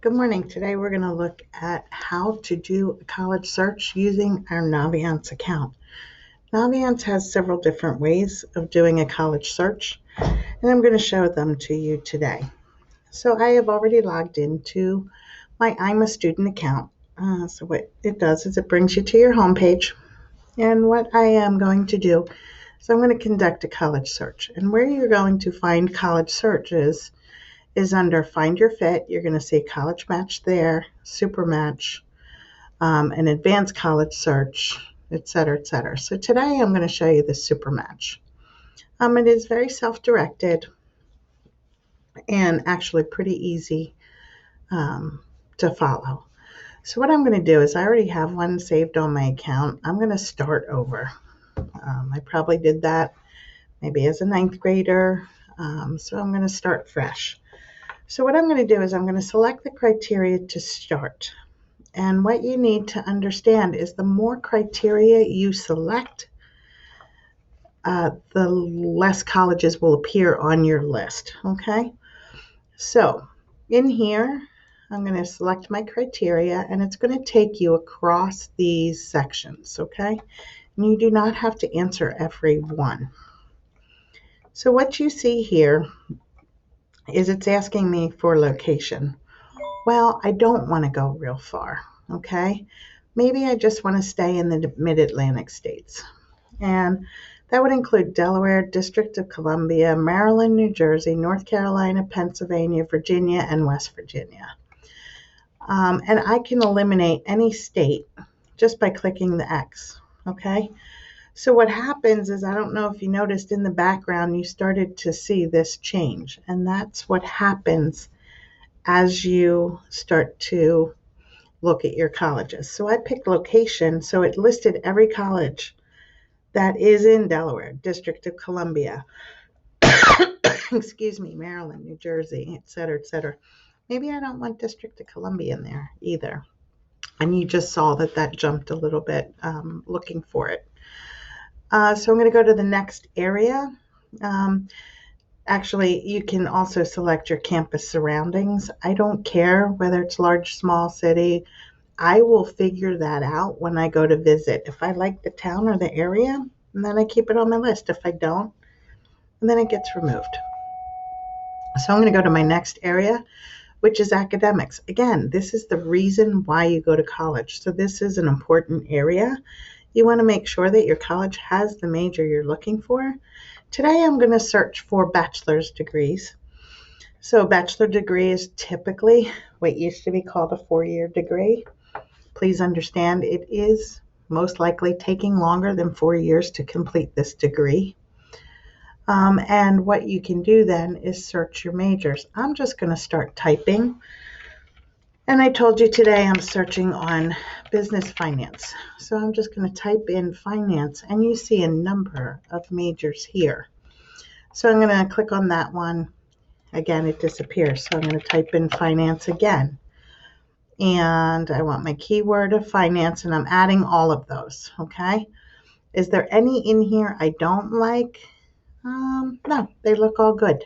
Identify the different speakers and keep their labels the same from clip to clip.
Speaker 1: Good morning. Today we're going to look at how to do a college search using our Naviance account. Naviance has several different ways of doing a college search, and I'm going to show them to you today. So I have already logged into my I'm a Student account. So what it does is it brings you to your homepage, and what I am going to do is I'm going to conduct a college search. And where you're going to find college searches is under Find Your Fit. You're going to see College Match there, Super Match, an Advanced College Search, etc., etc. So today I'm going to show you the Super Match. It is very self-directed and actually pretty easy to follow. So what I'm going to do is I already have one saved on my account. I'm going to start over. I probably did that maybe as a ninth grader, so I'm going to start fresh. So what I'm going to do is I'm going to select the criteria to start. And what you need to understand is the more criteria you select, the less colleges will appear on your list, okay? So in here, I'm going to select my criteria, and it's going to take you across these sections, okay? And you do not have to answer every one. So what you see here is it's asking me for location. Well, I don't want to go real far, okay? Maybe I just want to stay in the mid-Atlantic states. And that would include Delaware, District of Columbia, Maryland, New Jersey, North Carolina, Pennsylvania, Virginia, and West Virginia. And I can eliminate any state just by clicking the X, okay? So what happens is, I don't know if you noticed in the background, you started to see this change. And that's what happens as you start to look at your colleges. So I picked location, so it listed every college that is in Delaware, District of Columbia, excuse me, Maryland, New Jersey, et cetera, et cetera. Maybe I don't want District of Columbia in there either. And you just saw that jumped a little bit looking for it. So I'm going to go to the next area. Actually, you can also select your campus surroundings. I don't care whether it's large, small city. I will figure that out when I go to visit. If I like the town or the area, and then I keep it on my list. If I don't, and then it gets removed. So I'm going to go to my next area, which is academics. Again, this is the reason why you go to college. So this is an important area. You want to make sure that your college has the major you're looking for. Today I'm going to search for bachelor's degrees. So a bachelor degree is typically what used to be called a 4-year degree. Please understand it is most likely taking longer than 4 years to complete this degree. And what you can do then is search your majors. I'm just going to start typing. And I told you today I'm searching on business finance. So I'm just going to type in finance, and you see a number of majors here. So I'm going to click on that one. Again, it disappears. So I'm going to type in finance again. And I want my keyword of finance, and I'm adding all of those, okay? Is there any in here I don't like? No, they look all good.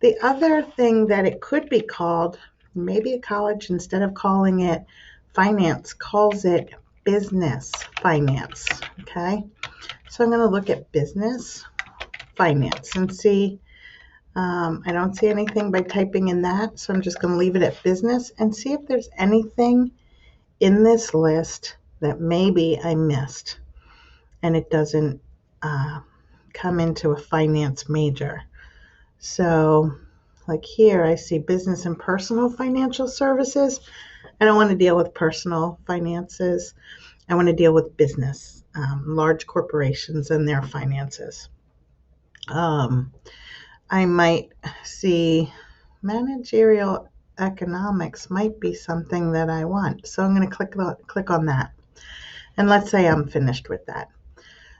Speaker 1: The other thing that it could be called, maybe a college, instead of calling it finance, calls it business finance, okay? So I'm going to look at business finance and see. I don't see anything by typing in that, so I'm just going to leave it at business and see if there's anything in this list that maybe I missed and it doesn't come into a finance major. So like here, I see business and personal financial services. I don't want to deal with personal finances. I want to deal with business, large corporations and their finances. I might see managerial economics might be something that I want. So I'm going to click on that. And let's say I'm finished with that.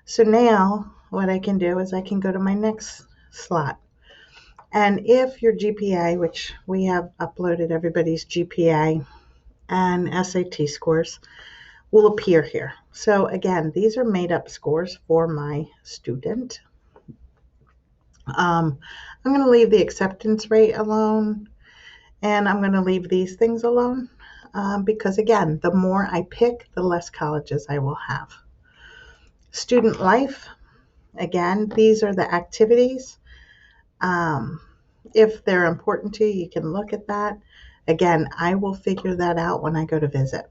Speaker 1: So now what I can do is I can go to my next slot. And if your GPA, which we have uploaded everybody's GPA and SAT scores, will appear here. So again, these are made up scores for my student. I'm going to leave the acceptance rate alone. And I'm going to leave these things alone because, again, the more I pick, the less colleges I will have. Student life, again, these are the activities. Um, if they're important to you, you can look at that. Again, I will figure that out when I go to visit.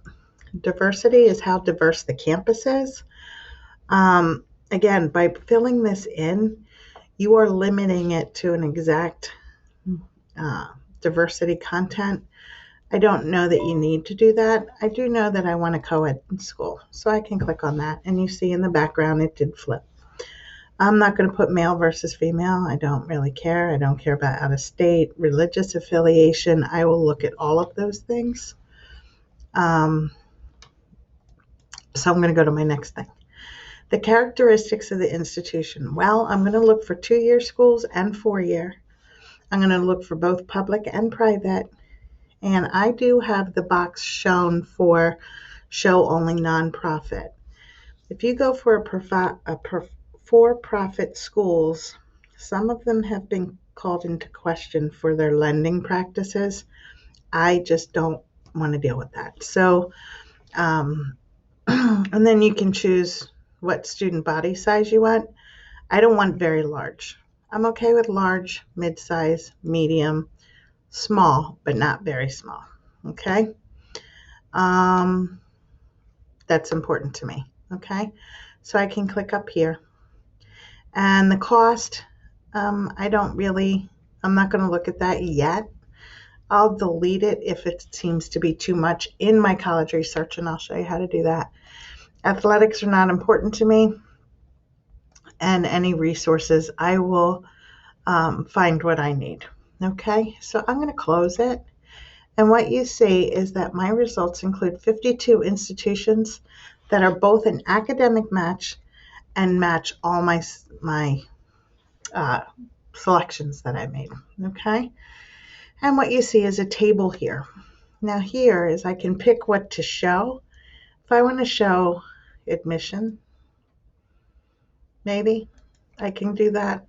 Speaker 1: Diversity is how diverse the campus is. Again, by filling this in, you are limiting it to an exact uh, diversity content. I don't know that you need to do that. I do know that I want a co-ed school, so I can click on that. And you see in the background, it did flip. I'm not going to put male versus female. I don't really care. I don't care about out of state, religious affiliation. I will look at all of those things. Um, so I'm going to go to my next thing. The characteristics of the institution. Well, I'm going to look for 2-year schools and 4-year. I'm going to look for both public and private. And I do have the box shown for show only nonprofit. If you go for for-profit schools, some of them have been called into question for their lending practices. I just don't want to deal with that. So, and then you can choose what student body size you want. I don't want very large. I'm okay with large, mid-size, medium, small, but not very small. Okay? Um, that's important to me. Okay? So I can click up here. And the cost, I'm not going to look at that yet. I'll delete it if it seems to be too much in my college research, and I'll show you how to do that. Athletics are not important to me, and any resources, I will find what I need. Okay, so I'm going to close it. And what you see is that my results include 52 institutions that are both an academic match and match all my uh, selections that I made. Okay, and what you see is a table here. Now here is I can pick what to show. If I want to show admission, maybe I can do that.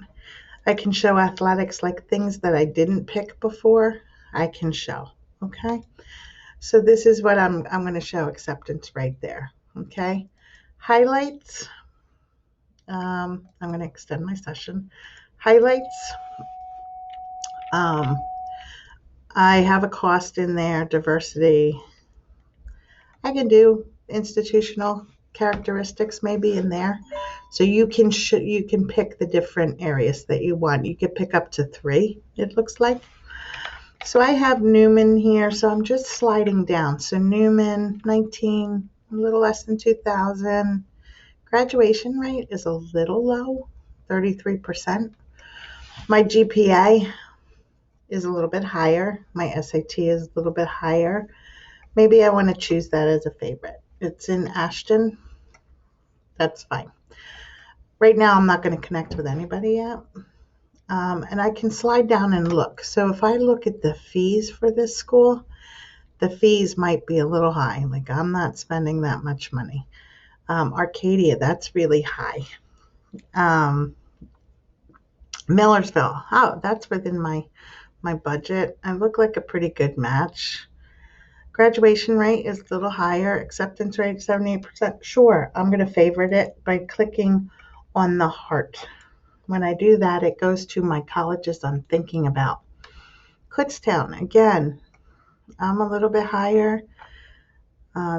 Speaker 1: I can show athletics, like things that I didn't pick before, I can show. Okay, so this is what I'm going to show acceptance right there. Okay, highlights. I'm going to extend my session. Highlights. I have a cost in there, diversity. I can do institutional characteristics maybe in there. So you can pick the different areas that you want. You could pick up to 3, it looks like. So I have Newman here, so I'm just sliding down. So Newman, 19, a little less than 2,000. Graduation rate is a little low, 33%. My GPA is a little bit higher. My SAT is a little bit higher. Maybe I want to choose that as a favorite. It's in Ashton. That's fine. Right now, I'm not going to connect with anybody yet. And I can slide down and look. So if I look at the fees for this school, the fees might be a little high. Like, I'm not spending that much money. Arcadia, that's really high. Millersville, oh, that's within my budget. I look like a pretty good match. Graduation rate is a little higher. Acceptance rate, 78%. Sure, I'm going to favorite it by clicking on the heart. When I do that, it goes to my colleges I'm thinking about. Kutztown, again, I'm a little bit higher.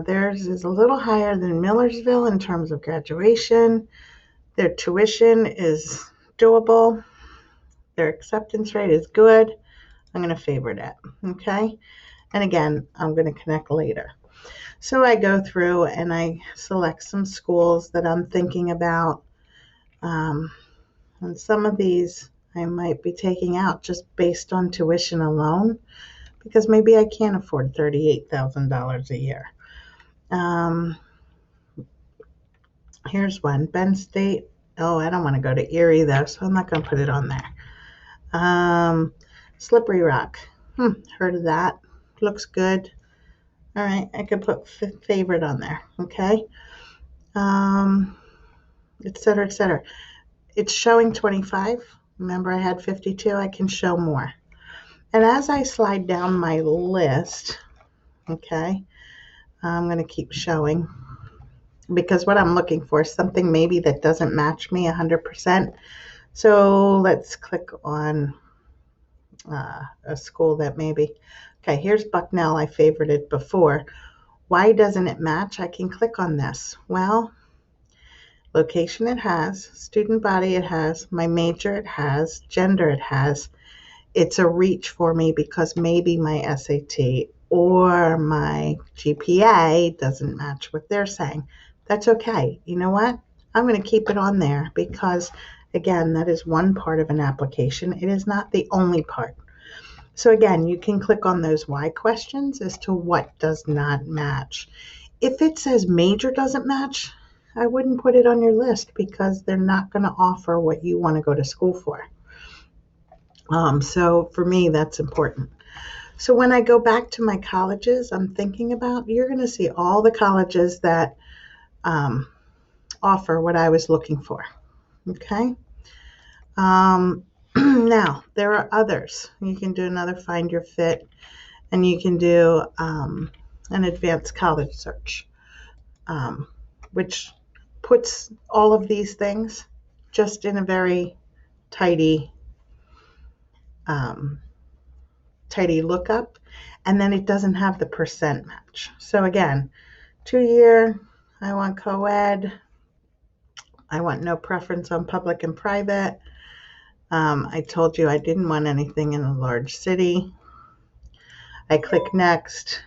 Speaker 1: Theirs is a little higher than Millersville in terms of graduation. Their tuition is doable. Their acceptance rate is good. I'm going to favorite it, okay? And again, I'm going to connect later. So I go through and I select some schools that I'm thinking about. And some of these I might be taking out just based on tuition alone, because maybe I can't afford $38,000 a year. Here's one, Penn State. Oh, I don't want to go to Erie though, so I'm not going to put it on there. Slippery Rock. Heard of that. Looks good. All right, I could put favorite on there. Okay. Et cetera, et cetera. It's showing 25. Remember, I had 52. I can show more. And as I slide down my list, okay, I'm going to keep showing because what I'm looking for is something maybe that doesn't match me 100%. So let's click on a school that maybe, okay, here's Bucknell. I favorited before. Why doesn't it match? I can click on this. Well, location it has, student body it has, my major it has, gender it has. It's a reach for me because maybe my SAT or my GPA doesn't match what they're saying. That's okay. You know what? I'm going to keep it on there because, again, that is one part of an application. It is not the only part. So, again, you can click on those why questions as to what does not match. If it says major doesn't match, I wouldn't put it on your list because they're not going to offer what you want to go to school for. So for me, that's important. So when I go back to my colleges, I'm thinking about, you're going to see all the colleges that offer what I was looking for. Okay. Now, there are others. You can do another Find Your Fit, and you can do an advanced college search, which puts all of these things just in a very tidy tidy lookup, and then it doesn't have the percent match. So again, 2-year, I want co-ed, I want no preference on public and private. I told you I didn't want anything in a large city. I click next,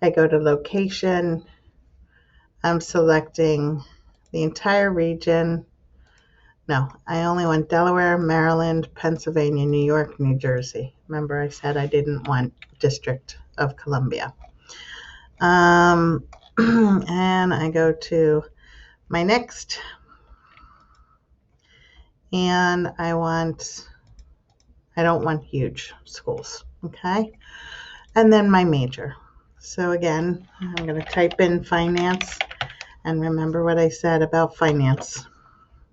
Speaker 1: I go to location, I'm selecting the entire region. No, I only want Delaware, Maryland, Pennsylvania, New York, New Jersey. Remember I said I didn't want District of Columbia. And I go to my next, and I don't want huge schools, okay? And then my major. So again, I'm going to type in finance, and remember what I said about finance,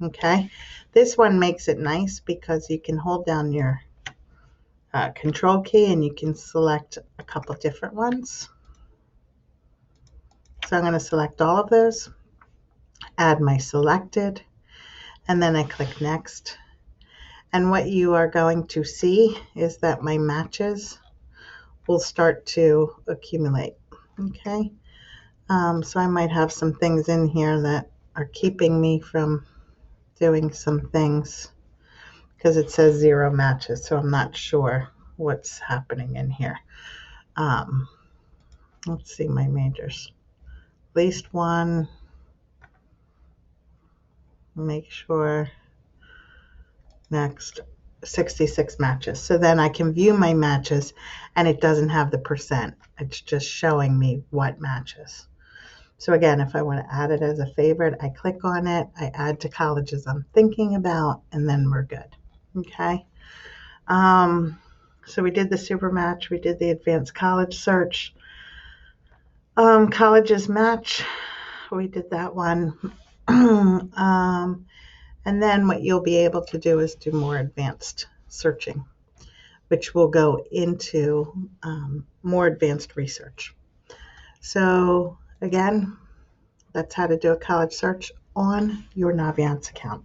Speaker 1: okay? This one makes it nice because you can hold down your control key and you can select a couple different ones. So I'm going to select all of those, add my selected, and then I click next. And what you are going to see is that my matches will start to accumulate. Okay. So I might have some things in here that are keeping me from doing some things because it says 0 matches. So I'm not sure what's happening in here. Let's see my majors. At least one. Make sure. Next. 66 matches. So then I can view my matches and it doesn't have the percent. It's just showing me what matches. So again, if I want to add it as a favorite, I click on it, I add to colleges I'm thinking about, and then we're good. Okay. So we did the super match, we did the advanced college search. Colleges match, we did that one. And then what you'll be able to do is do more advanced searching, which will go into more advanced research. So again, that's how to do a college search on your Naviance account.